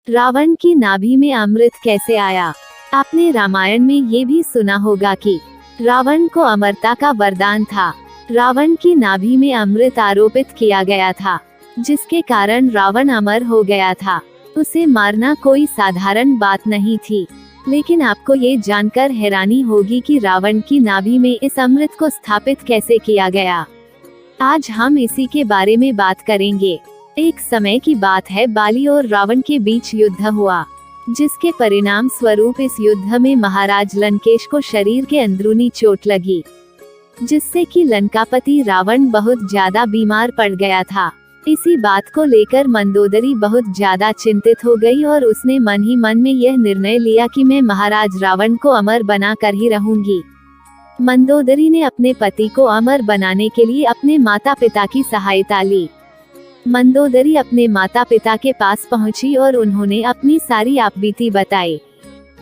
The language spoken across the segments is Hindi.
रावण की नाभि में अमृत कैसे आया? आपने रामायण में ये भी सुना होगा कि रावण को अमरता का वरदान था। रावण की नाभि में अमृत आरोपित किया गया था, जिसके कारण रावण अमर हो गया था। उसे मारना कोई साधारण बात नहीं थी। लेकिन आपको ये जानकर हैरानी होगी कि रावण की नाभि में इस अमृत को स्थापित कैसे किया गया। आज हम इसी के बारे में बात करेंगे। एक समय की बात है, बाली और रावण के बीच युद्ध हुआ, जिसके परिणाम स्वरूप इस युद्ध में महाराज लंकेश को शरीर के अंदरूनी चोट लगी, जिससे कि लंकापति रावण बहुत ज्यादा बीमार पड़ गया था। इसी बात को लेकर मंदोदरी बहुत ज्यादा चिंतित हो गई और उसने मन ही मन में यह निर्णय लिया कि मैं महाराज रावण को अमर बना कर ही रहूंगी। मंदोदरी ने अपने पति को अमर बनाने के लिए अपने माता पिता की सहायता ली। मंदोदरी अपने माता पिता के पास पहुंची और उन्होंने अपनी सारी आपबीती बताई।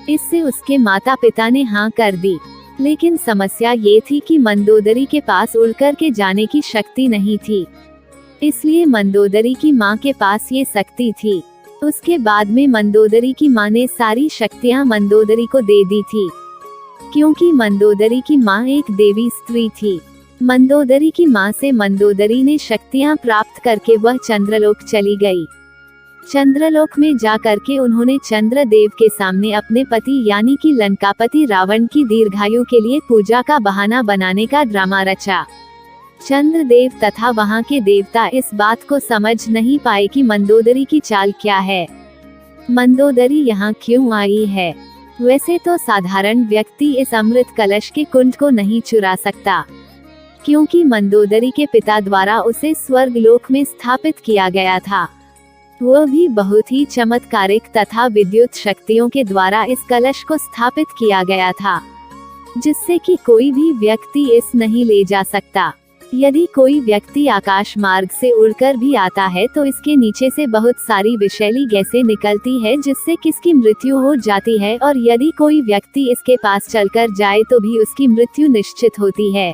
इससे उसके माता पिता ने हाँ कर दी। लेकिन समस्या ये थी कि मंदोदरी के पास उड़कर के जाने की शक्ति नहीं थी, इसलिए मंदोदरी की माँ के पास ये शक्ति थी। उसके बाद में मंदोदरी की माँ ने सारी शक्तियाँ मंदोदरी को दे दी थी, क्योंकि मंदोदरी की माँ एक देवी स्त्री थी। मंदोदरी की माँ से मंदोदरी ने शक्तियाँ प्राप्त करके वह चंद्रलोक चली गई। चंद्रलोक में जा करके उन्होंने चंद्रदेव के सामने अपने पति यानी कि लंकापति रावण की दीर्घायु के लिए पूजा का बहाना बनाने का ड्रामा रचा। चंद्रदेव तथा वहाँ के देवता इस बात को समझ नहीं पाए कि मंदोदरी की चाल क्या है, मंदोदरी यहाँ क्यों आई है। वैसे तो साधारण व्यक्ति इस अमृत कलश के कुंड को नहीं चुरा सकता, क्योंकि मंदोदरी के पिता द्वारा उसे स्वर्ग लोक में स्थापित किया गया था, वह भी बहुत ही चमत्कारिक तथा विद्युत शक्तियों के द्वारा इस कलश को स्थापित किया गया था, जिससे कि कोई भी व्यक्ति इस नहीं ले जा सकता। यदि कोई व्यक्ति आकाश मार्ग से उड़कर भी आता है तो इसके नीचे से बहुत सारी विषैली गैसें निकलती है, जिससे किसकी मृत्यु हो जाती है, और यदि कोई व्यक्ति इसके पास चलकर जाए तो भी उसकी मृत्यु निश्चित होती है,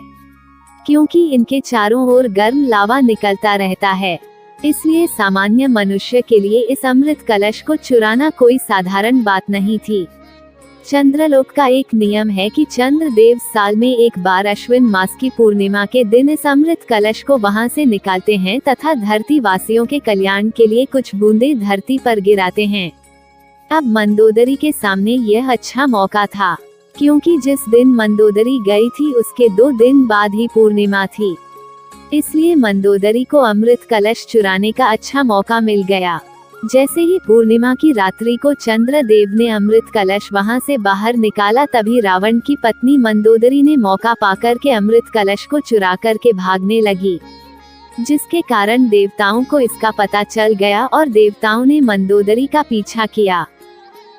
क्योंकि इनके चारों ओर गर्म लावा निकलता रहता है। इसलिए सामान्य मनुष्य के लिए इस अमृत कलश को चुराना कोई साधारण बात नहीं थी। चंद्रलोक का एक नियम है कि चंद्रदेव साल में एक बार अश्विन मास की पूर्णिमा के दिन इस अमृत कलश को वहां से निकालते हैं तथा धरती वासियों के कल्याण के लिए कुछ बूंदें धरती पर गिराते हैं। अब मंदोदरी के सामने यह अच्छा मौका था, क्योंकि जिस दिन मंदोदरी गई थी उसके 2 दिन बाद ही पूर्णिमा थी। इसलिए मंदोदरी को अमृत कलश चुराने का अच्छा मौका मिल गया। जैसे ही पूर्णिमा की रात्रि को चंद्रदेव ने अमृत कलश वहां से बाहर निकाला, तभी रावण की पत्नी मंदोदरी ने मौका पाकर के अमृत कलश को चुरा कर के भागने लगी, जिसके कारण देवताओं को इसका पता चल गया और देवताओं ने मंदोदरी का पीछा किया।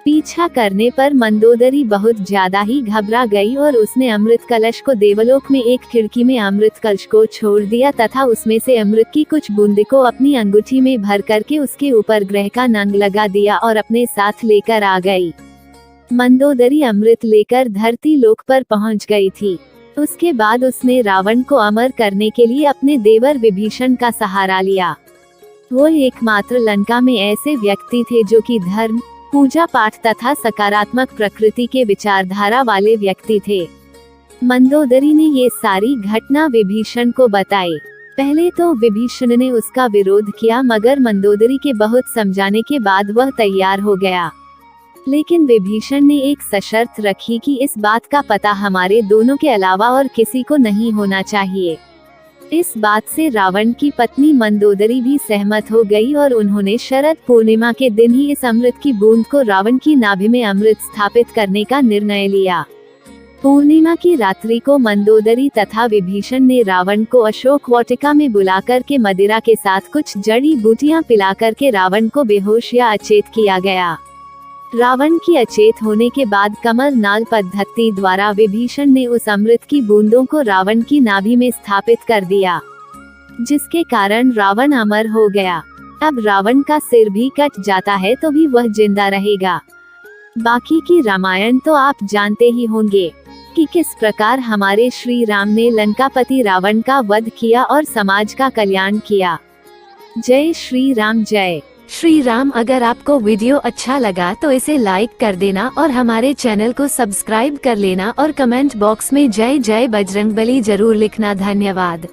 पीछा करने पर मंदोदरी बहुत ज्यादा ही घबरा गई और उसने अमृत कलश को देवलोक में एक खिड़की में अमृत कलश को छोड़ दिया तथा उसमें से अमृत की कुछ बूंदे को अपनी अंगूठी में भर करके उसके ऊपर ग्रह का नंग लगा दिया और अपने साथ लेकर आ गई। मंदोदरी अमृत लेकर धरती लोक पर पहुंच गई थी। उसके बाद उसने रावण को अमर करने के लिए अपने देवर विभीषण का सहारा लिया। वो एकमात्र लंका में ऐसे व्यक्ति थे जो कि धर्म, पूजा पाठ तथा सकारात्मक प्रकृति के विचारधारा वाले व्यक्ति थे। मंदोदरी ने ये सारी घटना विभीषण को बताई। पहले तो विभीषण ने उसका विरोध किया, मगर मंदोदरी के बहुत समझाने के बाद वह तैयार हो गया। लेकिन विभीषण ने एक सशर्त रखी कि इस बात का पता हमारे दोनों के अलावा और किसी को नहीं होना चाहिए। इस बात से रावण की पत्नी मंदोदरी भी सहमत हो गई और उन्होंने शरद पूर्णिमा के दिन ही इस अमृत की बूंद को रावण की नाभि में अमृत स्थापित करने का निर्णय लिया। पूर्णिमा की रात्रि को मंदोदरी तथा विभीषण ने रावण को अशोक वाटिका में बुलाकर के मदिरा के साथ कुछ जड़ी बूटियां पिलाकर के रावण को बेहोश या अचेत किया गया। रावण की अचेत होने के बाद कमल नाल पद्धति द्वारा विभीषण ने उस अमृत की बूंदों को रावण की नाभि में स्थापित कर दिया, जिसके कारण रावण अमर हो गया। अब रावण का सिर भी कट जाता है तो भी वह जिंदा रहेगा। बाकी की रामायण तो आप जानते ही होंगे कि किस प्रकार हमारे श्री राम ने लंकापति रावण का वध किया और समाज का कल्याण किया। जय श्री राम जय। श्री राम। अगर आपको वीडियो अच्छा लगा तो इसे लाइक कर देना और हमारे चैनल को सब्सक्राइब कर लेना और कमेंट बॉक्स में जय जय बजरंगबली जरूर लिखना। धन्यवाद।